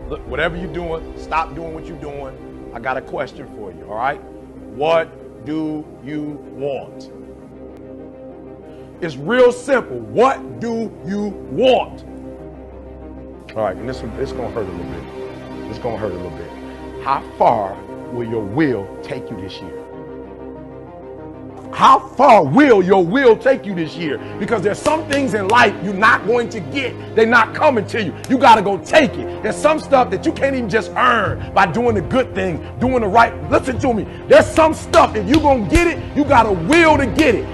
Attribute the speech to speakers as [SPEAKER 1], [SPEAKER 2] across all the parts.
[SPEAKER 1] Look, whatever you're doing, stop doing what you're doing. I got a question for you, all right? What do you want? It's real simple. What do you want? All right, and this gonna hurt a little bit. It's gonna hurt a little bit. How far will your will take you this year? How far will your will take you this year? Because there's some things in life you're not going to get. They're not coming to you. You got to go take it. There's some stuff that you can't even just earn by doing the good thing, doing the right. Listen to me. There's some stuff, if you're going to get it, you got a will to get it.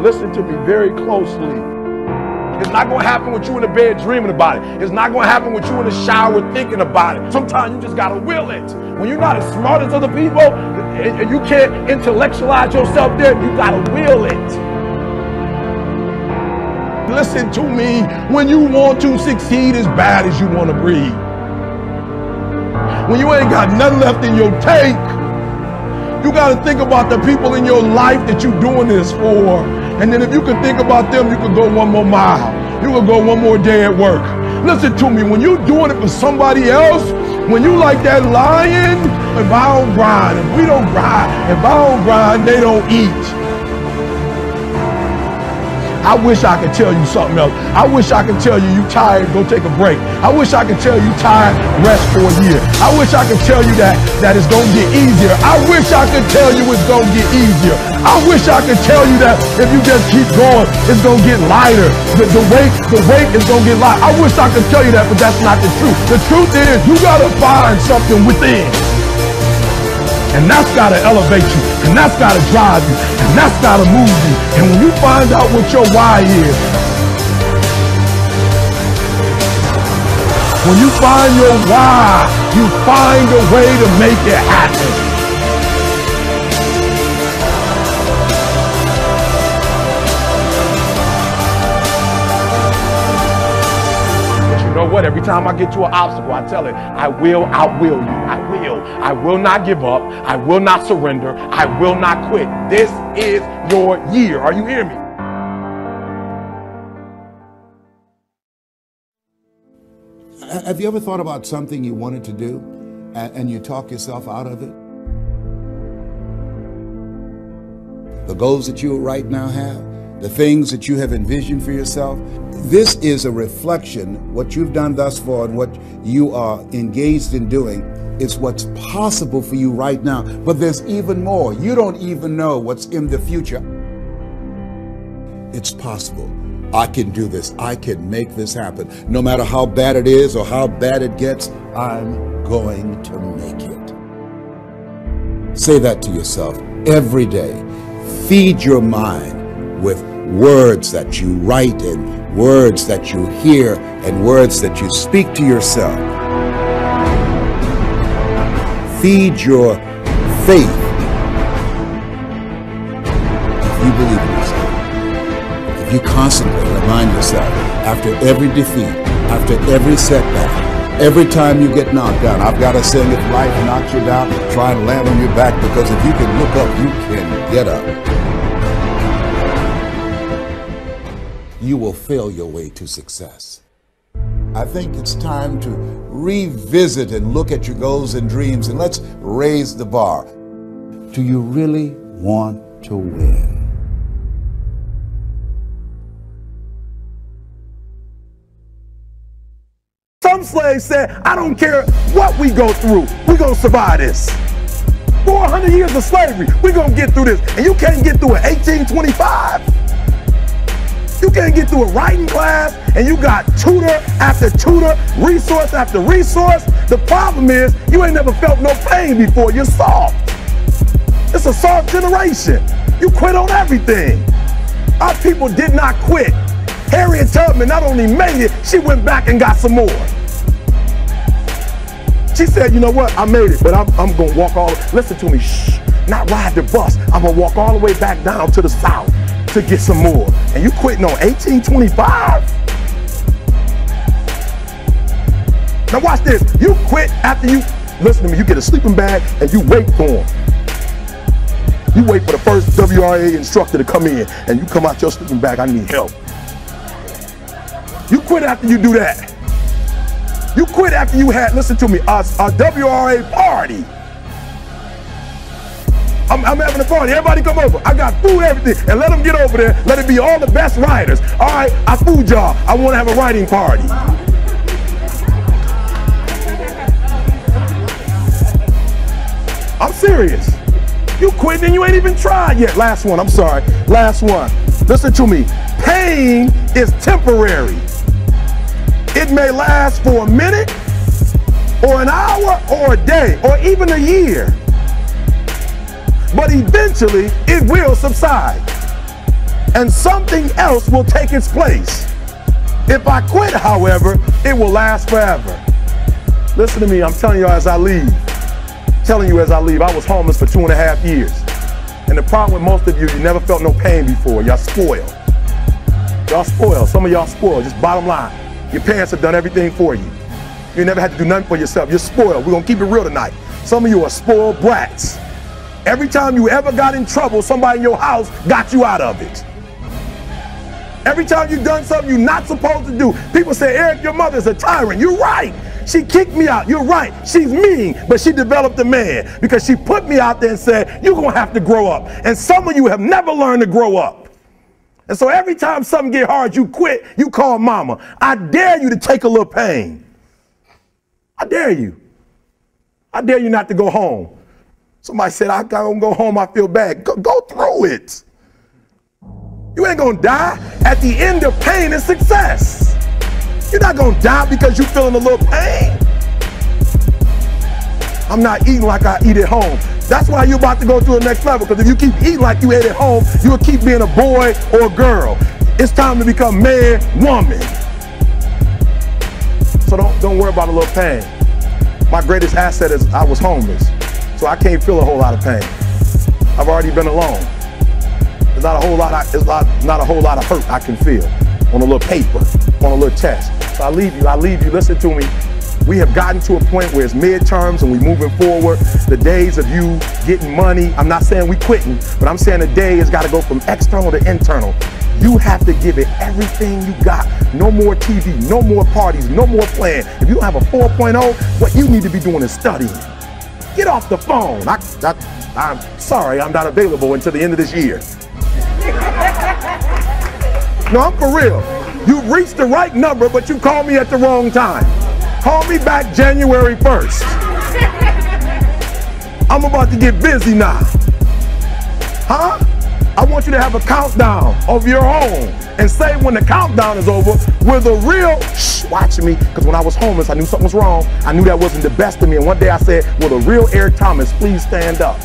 [SPEAKER 1] Listen to me very closely. It's not going to happen with you in the bed dreaming about it. It's not going to happen with you in the shower thinking about it. Sometimes you just got to will it. When you're not as smart as other people and you can't intellectualize yourself there, you got to will it. Listen to me. When you want to succeed as bad as you want to breathe, when you ain't got nothing left in your tank, you got to think about the people in your life that you're doing this for. And then if you can think about them, you can go one more mile. You can go one more day at work. Listen to me, when you're doing it for somebody else, when you like that lion, if I don't grind, if we don't grind, if I don't grind, they don't eat. I wish I could tell you something else. I wish I could tell you tired, go take a break. I wish I could tell you tired, rest for a year. I wish I could tell you that it's gonna get easier. I wish I could tell you it's gonna get easier. I wish I could tell you that if you just keep going, it's gonna get lighter. The weight is gonna get lighter. I wish I could tell you that, but that's not the truth. The truth is you gotta find something within. And that's gotta elevate you, and that's gotta drive you, and that's gotta move you. And when you find out what your why is, when you find your why, you find a way to make it happen. You know what? Every time I get to an obstacle, I tell it, I will outwill you. I will not give up. I will not surrender. I will not quit. This is your year. Are you hearing me?
[SPEAKER 2] Have you ever thought about something you wanted to do and you talk yourself out of it? The goals that you right now have, the things that you have envisioned for yourself, this is a reflection. What you've done thus far and what you are engaged in doing is what's possible for you right now. But there's even more. You don't even know what's in the future. It's possible. I can do this. I can make this happen. No matter how bad it is or how bad it gets, I'm going to make it. Say that to yourself every day. Feed your mind with words that you write and words that you hear and words that you speak to yourself. Feed your faith. If you believe in yourself, if you constantly remind yourself after every defeat, after every setback, every time you get knocked down, I've got to say, if life knocks you down, try and land on your back, because if you can look up, you can get up. You will fail your way to success. I think it's time to revisit and look at your goals and dreams, and let's raise the bar. Do you really want to win?
[SPEAKER 1] Some slaves said, I don't care what we go through, we're gonna survive this. 400 years of slavery, we're gonna get through this. And you can't get through it 1825. You can't get through a writing class, and you got tutor after tutor, resource after resource. The problem is, you ain't never felt no pain before. You're soft. It's a soft generation. You quit on everything. Our people did not quit. Harriet Tubman not only made it, she went back and got some more. She said, you know what, I made it, but I'm gonna walk all, listen to me, shh, not ride the bus. I'm gonna walk all the way back down to the south to get some more. And you quitting on 1825? Now watch this. You quit after you, listen to me, you get a sleeping bag and you wait for them. You wait for the first WRA instructor to come in and you come out your sleeping bag, I need help. You quit after you do that. You quit after you had, listen to me, a WRA party. I'm having a party, everybody come over. I got food, everything, and let them get over there. Let it be all the best writers. All right, I fooled y'all. I want to have a writing party. I'm serious. You quitting and you ain't even tried yet. Last one, I'm sorry. Last one. Listen to me. Pain is temporary. It may last for a minute, or an hour, or a day, or even a year. But eventually, it will subside. And something else will take its place. If I quit, however, it will last forever. Listen to me, I'm telling you as I leave. I was homeless for 2.5 years. And the problem with most of you never felt no pain before. Y'all spoiled. Y'all spoiled. Some of y'all spoiled, just bottom line. Your parents have done everything for you. You never had to do nothing for yourself. You're spoiled. We're gonna keep it real tonight. Some of you are spoiled brats. Every time you ever got in trouble, somebody in your house got you out of it. Every time you've done something you're not supposed to do, people say, Eric, your mother's a tyrant. You're right. She kicked me out. You're right. She's mean, but she developed a man because she put me out there and said, you're going to have to grow up. And some of you have never learned to grow up. And so every time something get hard, you quit, you call mama. I dare you to take a little pain. I dare you. I dare you not to go home. Somebody said, I gotta go home, I feel bad. Go through it. You ain't gonna die. At the end of pain is success. You're not gonna die because you're feeling a little pain. I'm not eating like I eat at home. That's why you're about to go to the next level, because if you keep eating like you ate at home, you'll keep being a boy or a girl. It's time to become man, woman. So don't worry about a little pain. My greatest asset is I was homeless. So I can't feel a whole lot of pain. I've already been alone. There's not a whole lot of hurt I can feel on a little paper, on a little test. So I leave you, listen to me. We have gotten to a point where it's midterms and we're moving forward. The days of you getting money, I'm not saying we quitting, but I'm saying the day has got to go from external to internal. You have to give it everything you got. No more TV, no more parties, no more playing. If you don't have a 4.0, what you need to be doing is studying. Get off the phone. I'm sorry, I'm not available until the end of this year. No, I'm for real. You reached the right number, but you called me at the wrong time. Call me back January 1st. I'm about to get busy now. Huh? I want you to have a countdown of your own and say when the countdown is over, with a real, watch me, because when I was homeless, I knew something was wrong. I knew that wasn't the best of me. And one day I said, will the real Eric Thomas please stand up?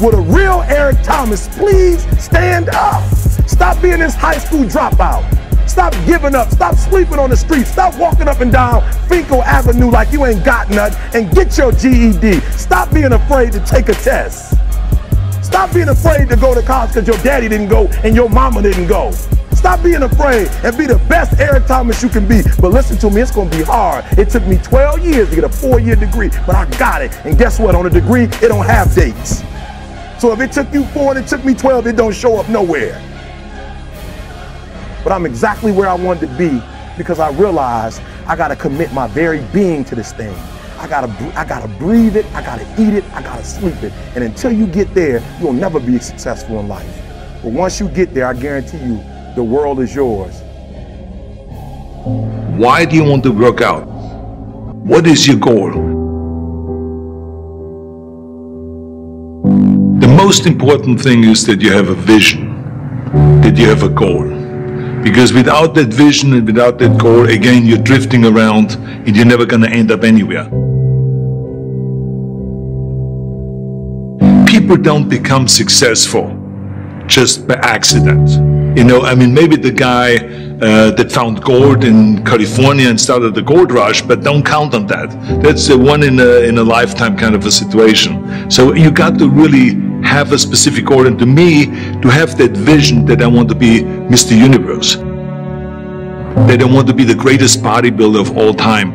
[SPEAKER 1] Will the real Eric Thomas please stand up? Stop being this high school dropout. Stop giving up. Stop sleeping on the street. Stop walking up and down Finkel Avenue like you ain't got nothing, and get your GED. Stop being afraid to take a test. Stop being afraid to go to college because your daddy didn't go and your mama didn't go. Stop being afraid and be the best Eric Thomas you can be. But listen to me, it's going to be hard. It took me 12 years to get a 4-year degree, but I got it. And guess what? On a degree, it don't have dates. So if it took you 4 and it took me 12, it don't show up nowhere. But I'm exactly where I wanted to be because I realized I got to commit my very being to this thing. I gotta breathe it, I gotta eat it, I gotta sleep it. And until you get there, you'll never be successful in life. But once you get there, I guarantee you, the world is yours.
[SPEAKER 3] Why do you want to work out? What is your goal? The most important thing is that you have a vision, that you have a goal. Because without that vision and without that goal, again, you're drifting around and you're never gonna end up anywhere. People don't become successful just by accident. You know, I mean, maybe the guy that found gold in California and started the gold rush, but don't count on that. That's a one in a lifetime kind of a situation. So you got to really have a specific goal, and to me, to have that vision that I want to be Mr. Universe, that I want to be the greatest bodybuilder of all time,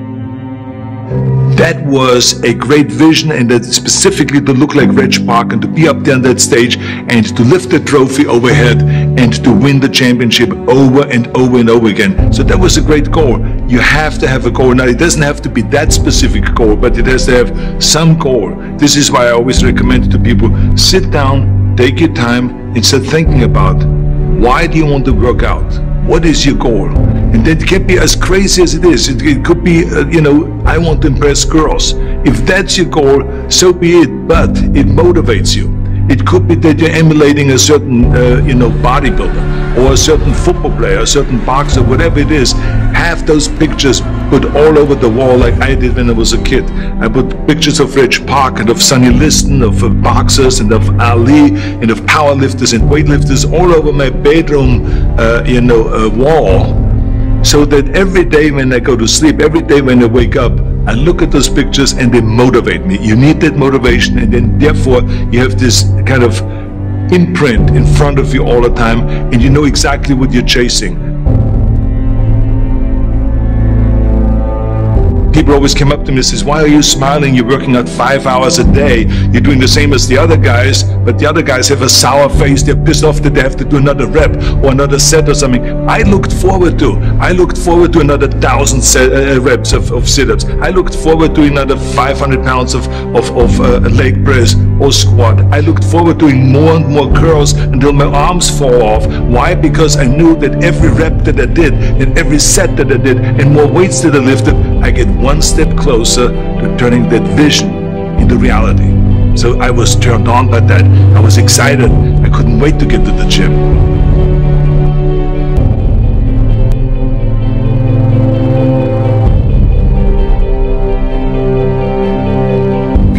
[SPEAKER 3] that was a great vision, and that specifically to look like Reg Park and to be up there on that stage and to lift the trophy overhead and to win the championship over and over and over again. So that was a great goal. You have to have a goal. Now, it doesn't have to be that specific goal, but it has to have some goal. This is why I always recommend to people, sit down, take your time, and start thinking about, why do you want to work out? What is your goal? And that can be as crazy as it is. It could be, I want to impress girls. If that's your goal, so be it, but it motivates you. It could be that you're emulating a certain, bodybuilder or a certain football player, a certain boxer, whatever it is. Have those pictures put all over the wall like I did when I was a kid. I put pictures of Reg Park and of Sonny Liston, of boxers and of Ali and of powerlifters and weightlifters all over my bedroom, wall. So that every day when I go to sleep, every day when I wake up, I look at those pictures and they motivate me. You need that motivation, and then therefore you have this kind of imprint in front of you all the time, and you know exactly what you're chasing. People always came up to me and says, why are you smiling? You're working out 5 hours a day. You're doing the same as the other guys, but the other guys have a sour face. They're pissed off that they have to do another rep or another set or something. I looked forward to another 1,000 reps of sit-ups. I looked forward to another 500 pounds of leg press or squat. I looked forward to doing more and more curls until my arms fall off. Why? Because I knew that every rep that I did and every set that I did and more weights that I lifted, I get one step closer to turning that vision into reality. So I was turned on by that. I was excited. I couldn't wait to get to the gym.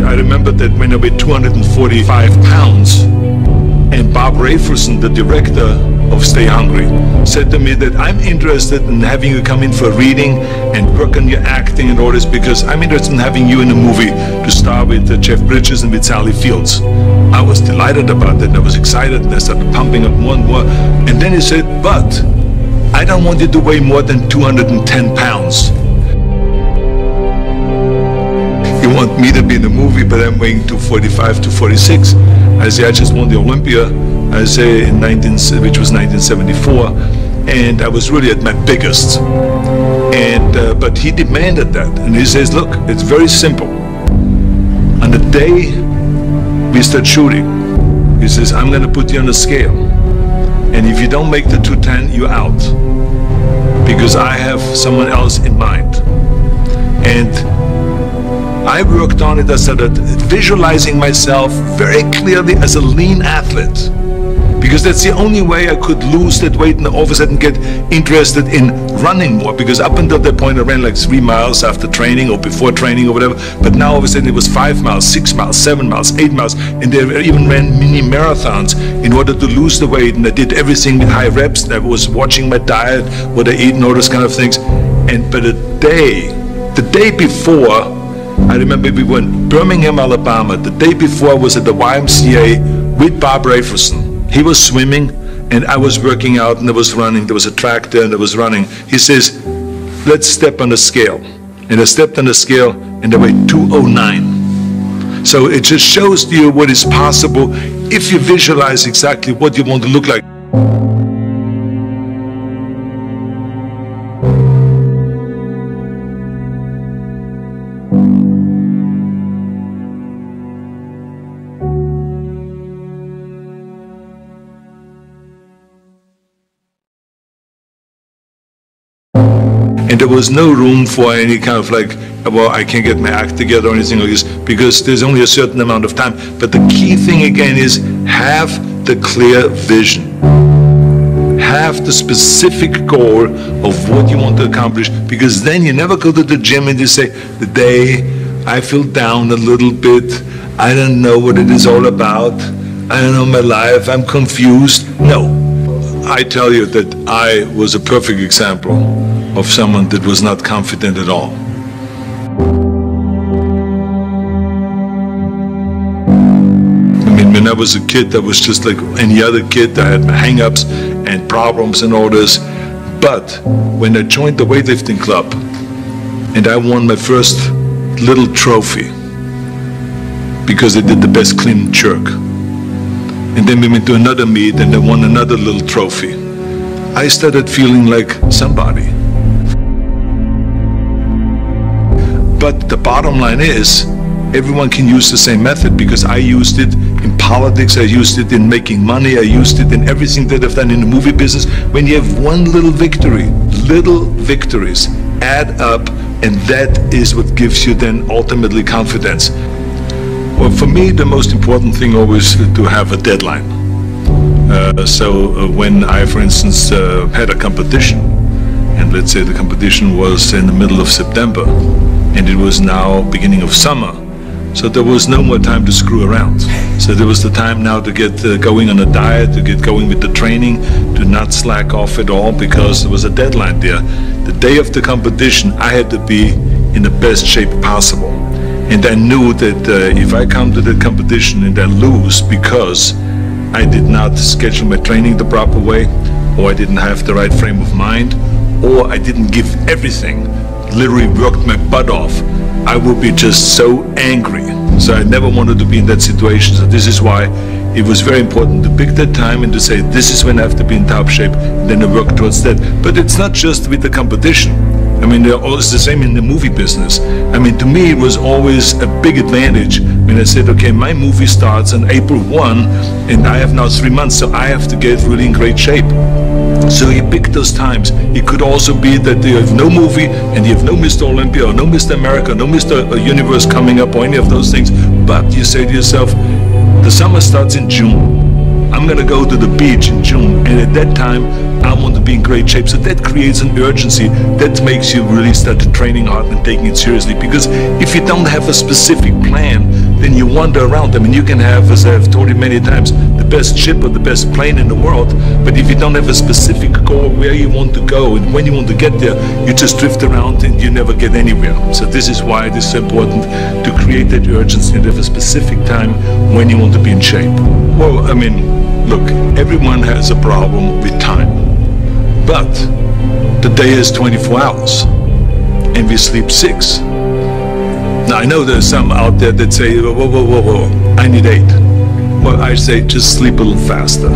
[SPEAKER 3] I remember that when I weighed 245 pounds, and Bob Rafelson, the director of Stay Hungry, said to me that I'm interested in having you come in for a reading and work on your acting and all this, because I'm interested in having you in a movie to star with Jeff Bridges and with Sally Fields. I was delighted about that, and I was excited, and I started pumping up more and more. And then he said, but I don't want you to weigh more than 210 pounds. You want me to be in the movie, but I'm weighing 245, 246. I say, I just won the Olympia, I say, which was 1974, and I was really at my biggest. And but he demanded that, and he says, look, it's very simple. On the day we start shooting, he says, I'm going to put you on a scale, and if you don't make the 210, you're out, because I have someone else in mind. And I worked on it. I started visualizing myself very clearly as a lean athlete, because that's the only way I could lose that weight and all of a sudden get interested in running more, because up until that point I ran like 3 miles after training or before training or whatever, but now all of a sudden it was 5 miles, 6 miles, 7 miles, 8 miles, and they even ran mini marathons in order to lose the weight, and I did everything with high reps, and I was watching my diet, what I eat and all those kind of things. And but the day before, I remember we were in Birmingham, Alabama. The day before I was at the YMCA with Bob Rafelson. He was swimming and I was working out, and I was running. There was a track there and I was running. He says, let's step on the scale. And I stepped on the scale and I weighed 209. So it just shows to you what is possible if you visualize exactly what you want to look like. And there was no room for any kind of like, well, I can't get my act together or anything like this, because there's only a certain amount of time. But the key thing again is have the clear vision. Have the specific goal of what you want to accomplish, because then you never go to the gym and you say, the day I feel down a little bit, I don't know what it is all about, I don't know my life, I'm confused. No, I tell you that I was a perfect example of someone that was not confident at all. I mean, when I was a kid, I was just like any other kid. I had my hang-ups and problems and all this. But when I joined the weightlifting club and I won my first little trophy because they did the best clean jerk. And then we went to another meet and they won another little trophy. I started feeling like somebody. But the bottom line is, everyone can use the same method because I used it in politics, I used it in making money, I used it in everything that I've done in the movie business. When you have one little victory, little victories add up, and that is what gives you then ultimately confidence. Well, for me, the most important thing always to have a deadline. So when I, for instance, had a competition, and let's say the competition was in the middle of September, and it was now beginning of summer, so there was no more time to screw around. So there was the time now to get going on a diet, to get going with the training, to not slack off at all, because there was a deadline there. The day of the competition, I had to be in the best shape possible. And I knew that if I come to that competition and I lose because I did not schedule my training the proper way, or I didn't have the right frame of mind, or I didn't give everything, literally worked my butt off, I would be just so angry. So I never wanted to be in that situation. So this is why it was very important to pick that time and to say, this is when I have to be in top shape, and then I work towards that. But it's not just with the competition. I mean, it's the same in the movie business. I mean, to me, it was always a big advantage when I said, okay, my movie starts on April 1, and I have now 3 months, so I have to get really in great shape. So you pick those times. It could also be that you have no movie, and you have no Mr. Olympia, or no Mr. America, no Mr. Universe coming up, or any of those things. But you say to yourself, the summer starts in June. I'm gonna go to the beach in June, and at that time, I want to be in great shape. So that creates an urgency that makes you really start training hard and taking it seriously. Because if you don't have a specific plan, then you wander around. I mean, you can have, as I've told you many times, the best ship or the best plane in the world, but if you don't have a specific goal where you want to go and when you want to get there, you just drift around and you never get anywhere. So this is why it is so important to create that urgency and have a specific time when you want to be in shape. Well, I mean, look, everyone has a problem with time. But the day is 24 hours and we sleep 6. Now I know there's some out there that say, whoa, I need 8. Well, I say just sleep a little faster.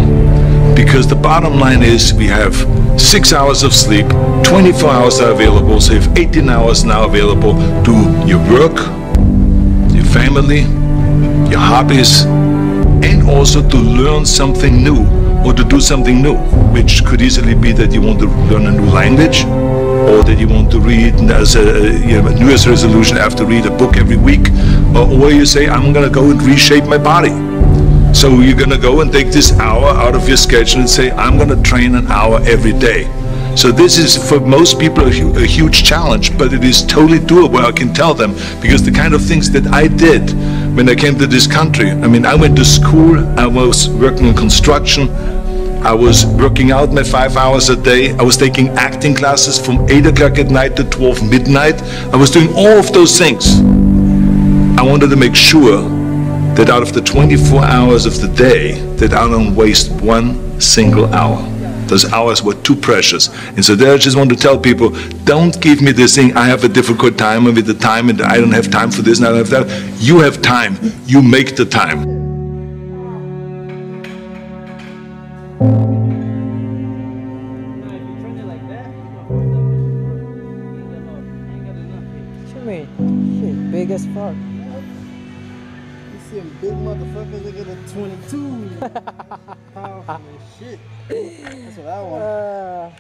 [SPEAKER 3] Because the bottom line is we have 6 hours of sleep, 24 hours are available, so you have 18 hours now available to your work, your family, your hobbies, and also to learn something new. Or to do something new, which could easily be that you want to learn a new language, or that you want to read as a New Year's resolution, I have to read a book every week, or you say, I'm going to go and reshape my body. So you're going to go and take this hour out of your schedule and say, I'm going to train an hour every day. So this is, for most people, a huge challenge, but it is totally doable, I can tell them, because the kind of things that I did when I came to this country, I mean, I went to school, I was working in construction, I was working out my 5 hours a day, I was taking acting classes from 8 o'clock at night to 12 midnight, I was doing all of those things. I wanted to make sure that out of the 24 hours of the day, that I don't waste one single hour. Those hours were too precious. And so there I just want to tell people, don't give me this thing, I have a difficult time with the time and I don't have time for this and I don't have that. You have time, you make the time.
[SPEAKER 4] Shit, big as fuck.
[SPEAKER 5] You see them big motherfuckers, look at the 22. Powerful as shit. That's what I want.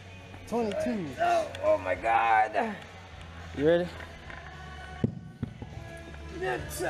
[SPEAKER 5] 22.
[SPEAKER 4] Oh my god. You ready?
[SPEAKER 5] Yes.